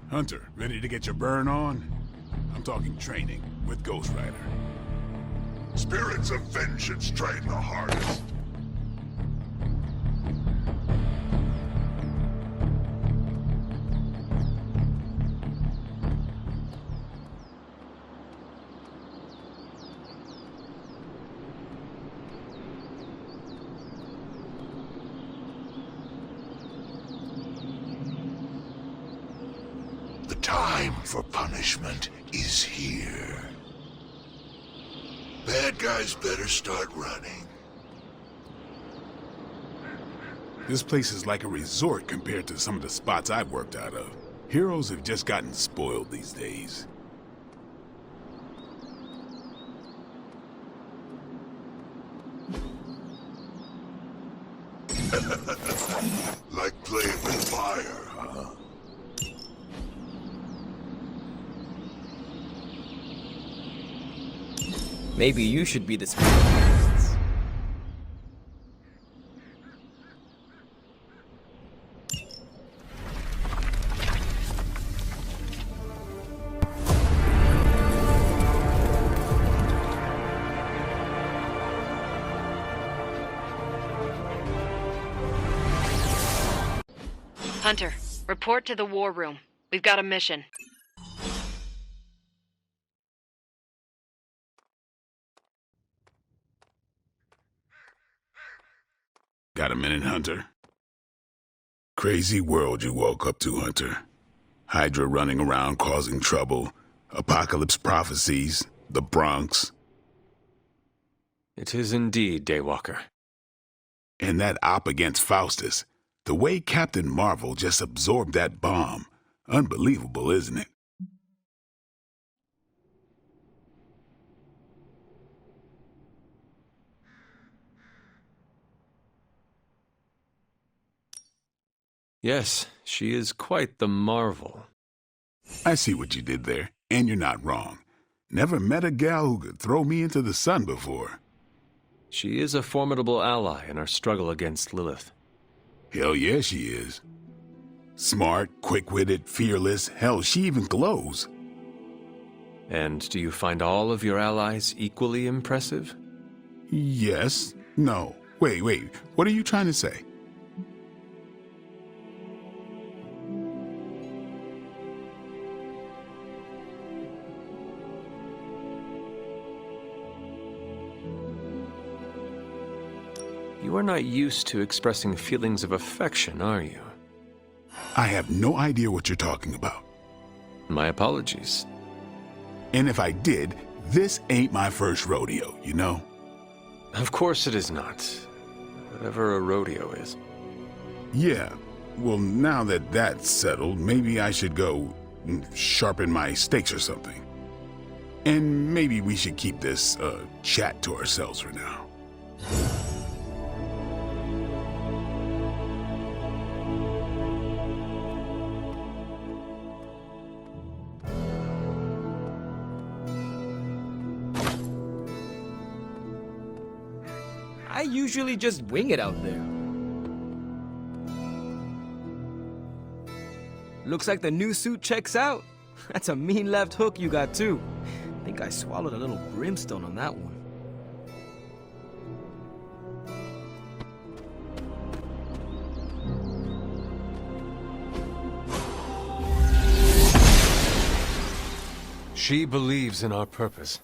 Hunter, ready to get your burn on? I'm talking training with Ghost Rider. Spirits of vengeance train the hardest. The time for punishment is here. Bad guys better start running. This place is like a resort compared to some of the spots I've worked out of. Heroes have just gotten spoiled these days. Like playing with fire, huh? Maybe you should be the spirit. Hunter, report to the war room. We've got a mission. Got a minute, Hunter? Crazy world you woke up to, Hunter. Hydra running around causing trouble, apocalypse prophecies, the Bronx. It is indeed, Daywalker. And that op against Faustus. The way Captain Marvel just absorbed that bomb. Unbelievable, isn't it? Yes, she is quite the marvel. I see what you did there, and you're not wrong. Never met a gal who could throw me into the sun before. She is a formidable ally in our struggle against Lilith. Hell yeah, she is. Smart, quick-witted, fearless. Hell, she even glows. And do you find all of your allies equally impressive? Yes. No. Wait. What are you trying to say? You are not used to expressing feelings of affection, are you? I have no idea what you're talking about. My apologies. And if I did, this ain't my first rodeo, you know? Of course it is not. Whatever a rodeo is. Yeah. Well, now that that's settled, maybe I should go sharpen my stakes or something. And maybe we should keep this chat to ourselves for now. I usually just wing it out there. Looks like the new suit checks out. That's a mean left hook you got too. I think I swallowed a little brimstone on that one. She believes in our purpose.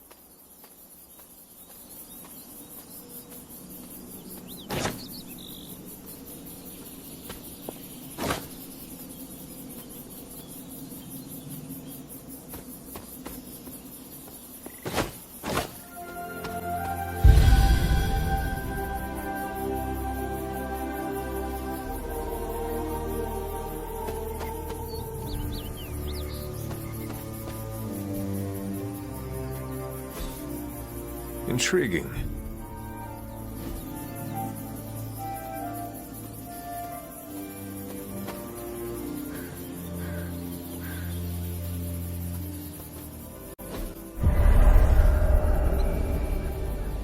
Intriguing.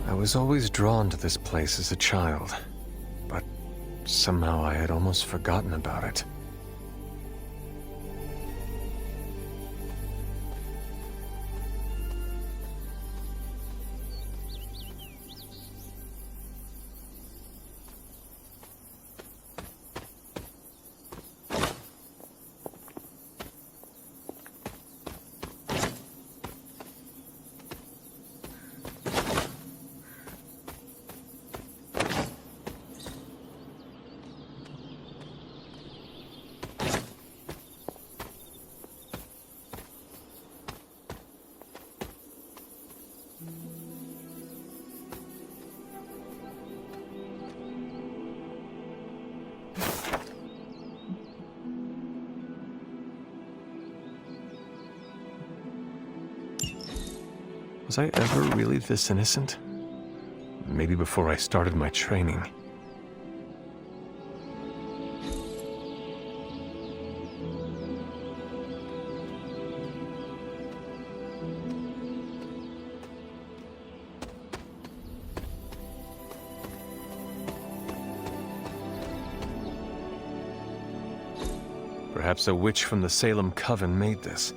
I was always drawn to this place as a child, but somehow I had almost forgotten about it. Was I ever really this innocent? Maybe before I started my training. Perhaps a witch from the Salem Coven made this.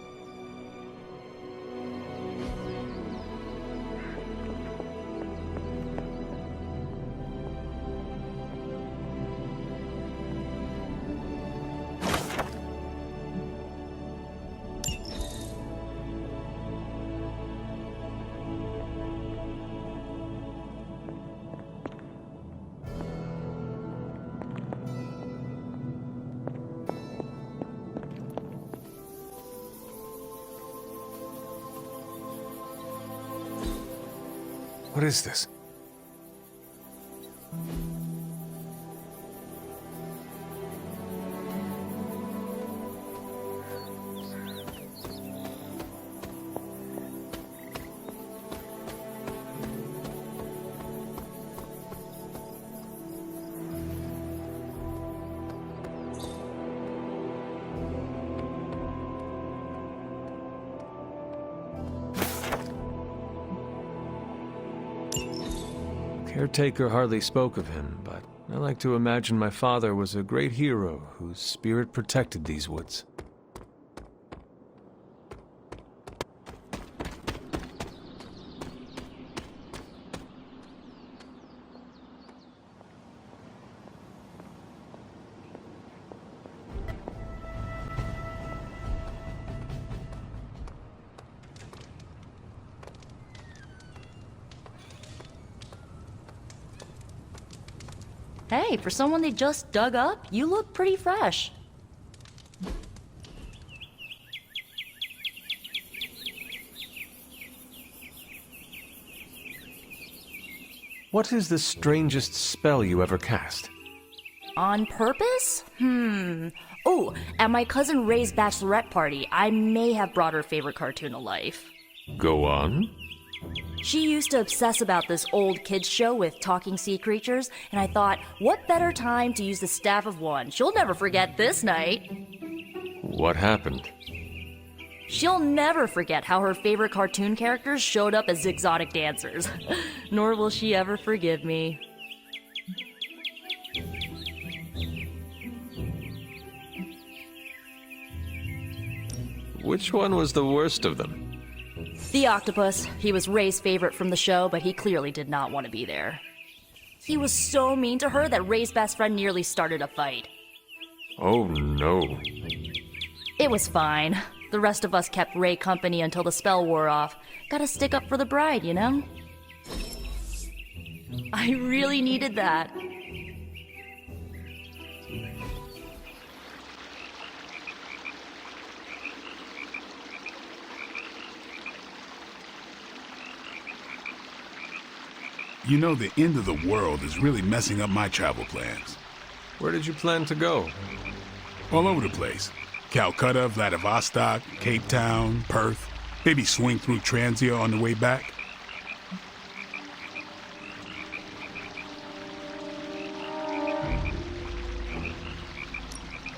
What is this? Caretaker hardly spoke of him, but I like to imagine my father was a great hero whose spirit protected these woods. Hey, for someone they just dug up, you look pretty fresh. What is the strangest spell you ever cast? On purpose? Oh, at my cousin Ray's bachelorette party, I may have brought her favorite cartoon to life. Go on. She used to obsess about this old kids show with talking sea creatures, and I thought, what better time to use the Staff of One? She'll never forget this night. What happened? She'll never forget how her favorite cartoon characters showed up as exotic dancers. Nor will she ever forgive me. Which one was the worst of them? The octopus. He was Ray's favorite from the show, but he clearly did not want to be there. He was so mean to her that Ray's best friend nearly started a fight. Oh no. It was fine. The rest of us kept Ray company until the spell wore off. Gotta stick up for the bride, you know? I really needed that. You know, the end of the world is really messing up my travel plans. Where did you plan to go? All over the place. Calcutta, Vladivostok, Cape Town, Perth. Maybe swing through Transia on the way back.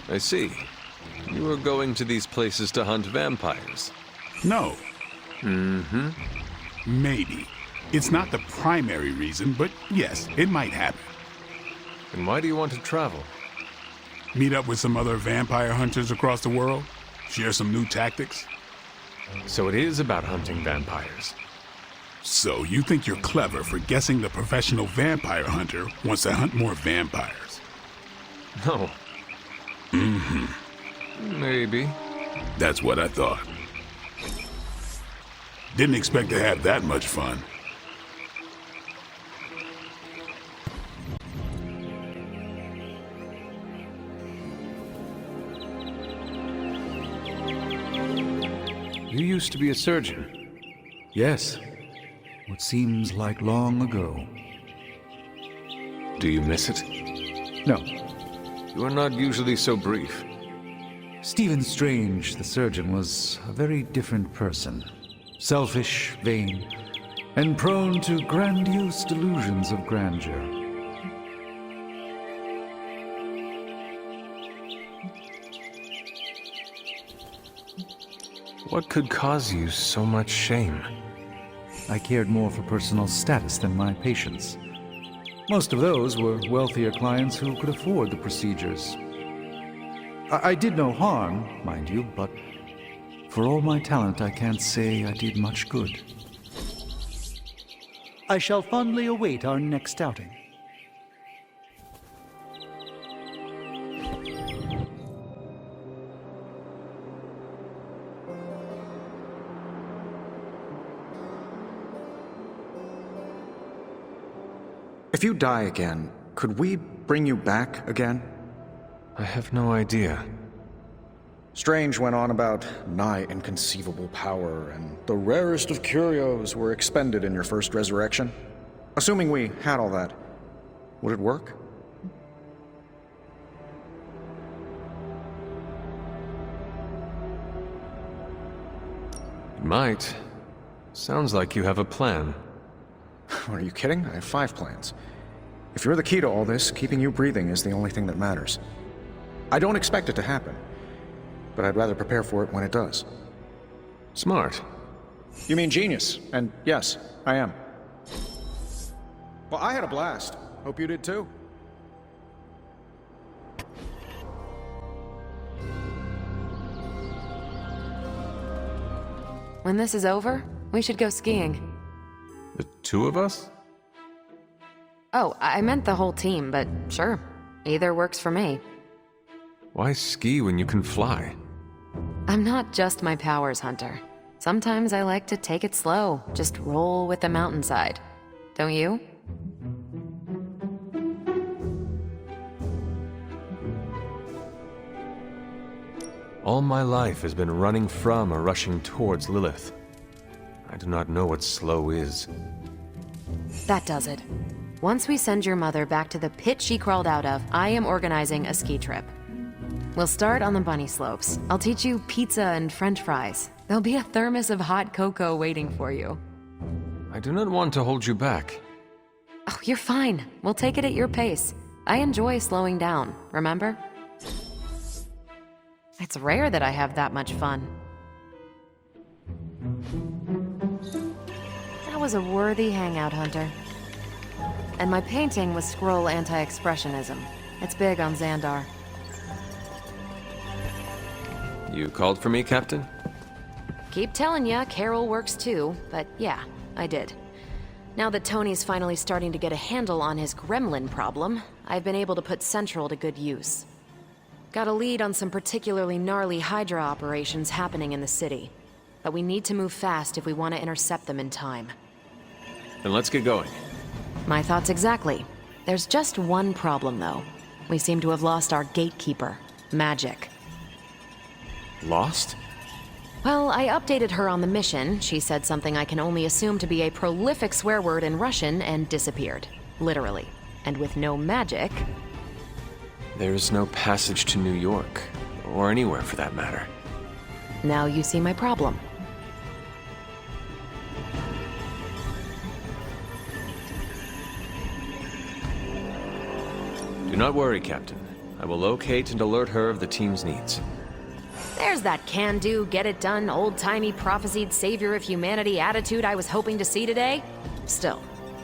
I see. You were going to these places to hunt vampires. No. Mm-hmm. Maybe. It's not the primary reason, but yes, it might happen. And why do you want to travel? Meet up with some other vampire hunters across the world. Share some new tactics. So it is about hunting vampires. So you think you're clever for guessing the professional vampire hunter wants to hunt more vampires? No. Mm-hmm. Maybe. That's what I thought. Didn't expect to have that much fun. You used to be a surgeon. Yes. What seems like long ago. Do you miss it? No. You are not usually so brief. Stephen Strange, the surgeon, was a very different person. Selfish, vain, and prone to grandiose delusions of grandeur. What could cause you so much shame? I cared more for personal status than my patients. Most of those were wealthier clients who could afford the procedures. I did no harm, mind you, but for all my talent, I can't say I did much good. I shall fondly await our next outing. If you die again, could we bring you back again? I have no idea. Strange went on about nigh inconceivable power, and the rarest of curios were expended in your first resurrection. Assuming we had all that, would it work? It might. Sounds like you have a plan. Are you kidding? I have 5 plans. If you're the key to all this, keeping you breathing is the only thing that matters. I don't expect it to happen, but I'd rather prepare for it when it does. Smart. You mean genius, and yes, I am. Well, I had a blast. Hope you did too. When this is over, we should go skiing. The 2 of us? Oh, I meant the whole team, but sure. Either works for me. Why ski when you can fly? I'm not just my powers, Hunter. Sometimes I like to take it slow, just roll with the mountainside. Don't you? All my life has been running from or rushing towards Lilith. I do not know what slow is. That does it. Once we send your mother back to the pit she crawled out of, I am organizing a ski trip. We'll start on the bunny slopes. I'll teach you pizza and french fries. There'll be a thermos of hot cocoa waiting for you. I do not want to hold you back. Oh, you're fine. We'll take it at your pace. I enjoy slowing down, remember? It's rare that I have that much fun. That was a worthy hangout, Hunter. And my painting was scroll anti-expressionism. It's big on Xandar. You called for me, Captain? Keep telling ya, Carol works too, but yeah, I did. Now that Tony's finally starting to get a handle on his gremlin problem, I've been able to put Central to good use. Got a lead on some particularly gnarly Hydra operations happening in the city. But we need to move fast if we want to intercept them in time. Then let's get going. My thoughts exactly. There's just one problem, though. We seem to have lost our gatekeeper, Magic. Lost? Well, I updated her on the mission. She said something I can only assume to be a prolific swear word in Russian and disappeared. Literally. And with no magic... There's no passage to New York, or anywhere for that matter. Now you see my problem. Do not worry, Captain. I will locate and alert her of the team's needs. There's that can-do, get-it-done, old-timey prophesied savior of humanity attitude I was hoping to see today. Still,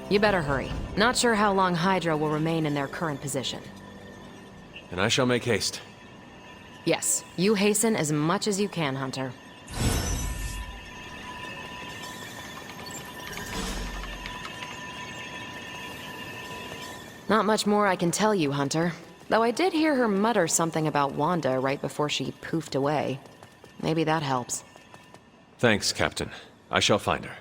you better hurry. Not sure how long Hydra will remain in their current position. Then I shall make haste. Yes, you hasten as much as you can, Hunter. Not much more I can tell you, Hunter. Though I did hear her mutter something about Wanda right before she poofed away. Maybe that helps. Thanks, Captain. I shall find her.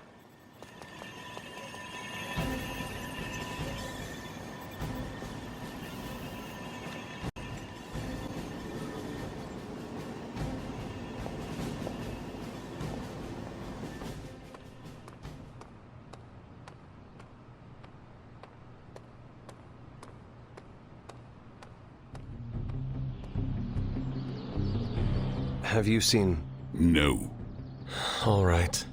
Have you seen... No. All right.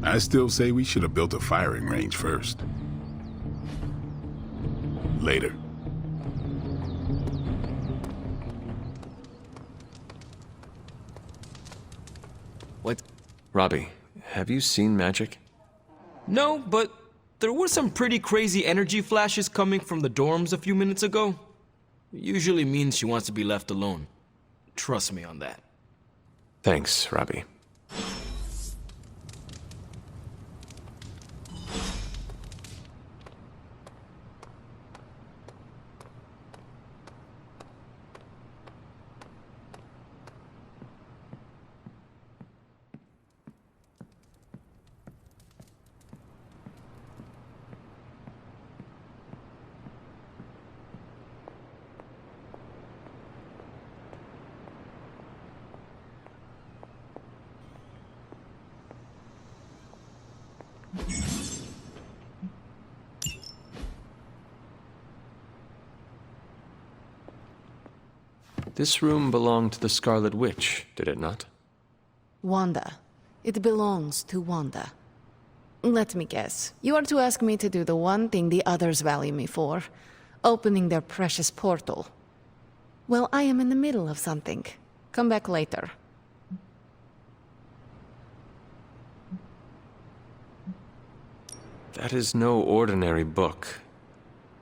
I still say we should have built a firing range first. Later. What? Robbie, have you seen magic? No, but there were some pretty crazy energy flashes coming from the dorms a few minutes ago. It usually means she wants to be left alone. Trust me on that. Thanks, Robbie. This room belonged to the Scarlet Witch, did it not? Wanda. It belongs to Wanda. Let me guess. You are to ask me to do the one thing the others value me for. Opening their precious portal. Well, I am in the middle of something. Come back later. That is no ordinary book.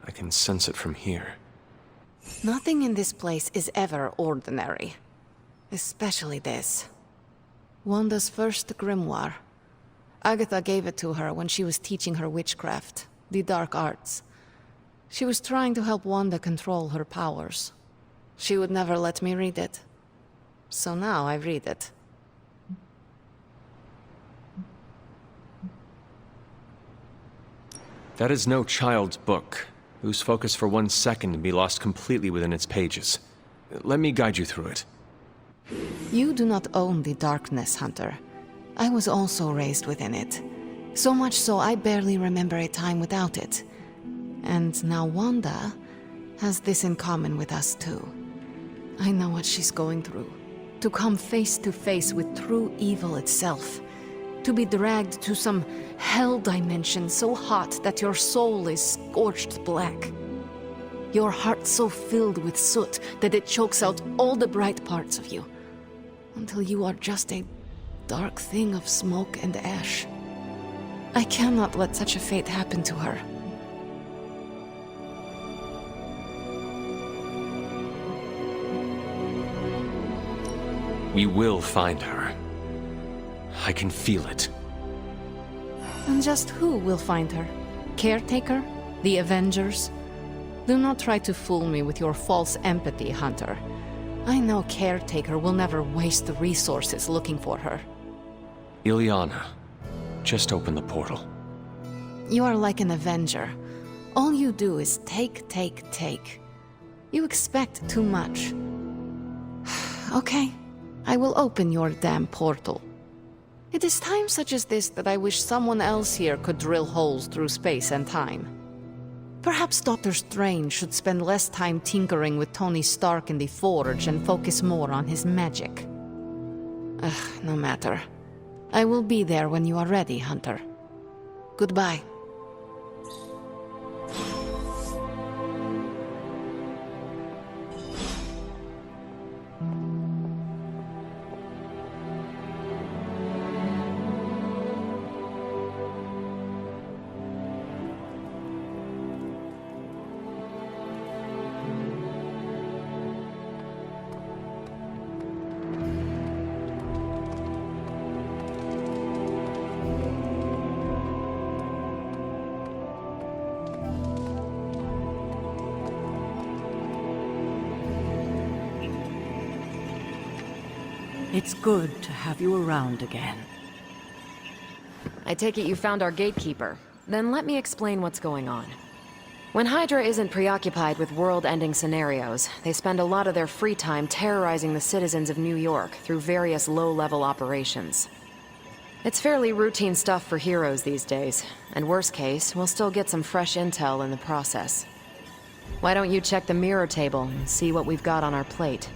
I can sense it from here. Nothing in this place is ever ordinary. Especially this. Wanda's first grimoire. Agatha gave it to her when she was teaching her witchcraft, the dark arts. She was trying to help Wanda control her powers. She would never let me read it. So now I read it. That is no child's book. Lose focus for 1 second and be lost completely within its pages. Let me guide you through it. You do not own the darkness, Hunter. I was also raised within it. So much so I barely remember a time without it. And now Wanda has this in common with us too. I know what she's going through. To come face to face with true evil itself. To be dragged to some hell dimension so hot that your soul is scorched black. Your heart so filled with soot that it chokes out all the bright parts of you. Until you are just a dark thing of smoke and ash. I cannot let such a fate happen to her. We will find her. I can feel it. And just who will find her? Caretaker? The Avengers? Do not try to fool me with your false empathy, Hunter. I know Caretaker will never waste the resources looking for her. Ileana, just open the portal. You are like an Avenger. All you do is take, take, take. You expect too much. Okay, I will open your damn portal. It is times such as this that I wish someone else here could drill holes through space and time. Perhaps Doctor Strange should spend less time tinkering with Tony Stark in the Forge and focus more on his magic. No matter. I will be there when you are ready, Hunter. Goodbye. It's good to have you around again. I take it you found our gatekeeper. Then let me explain what's going on. When Hydra isn't preoccupied with world-ending scenarios, they spend a lot of their free time terrorizing the citizens of New York through various low-level operations. It's fairly routine stuff for heroes these days, and worst case, we'll still get some fresh intel in the process. Why don't you check the mirror table and see what we've got on our plate?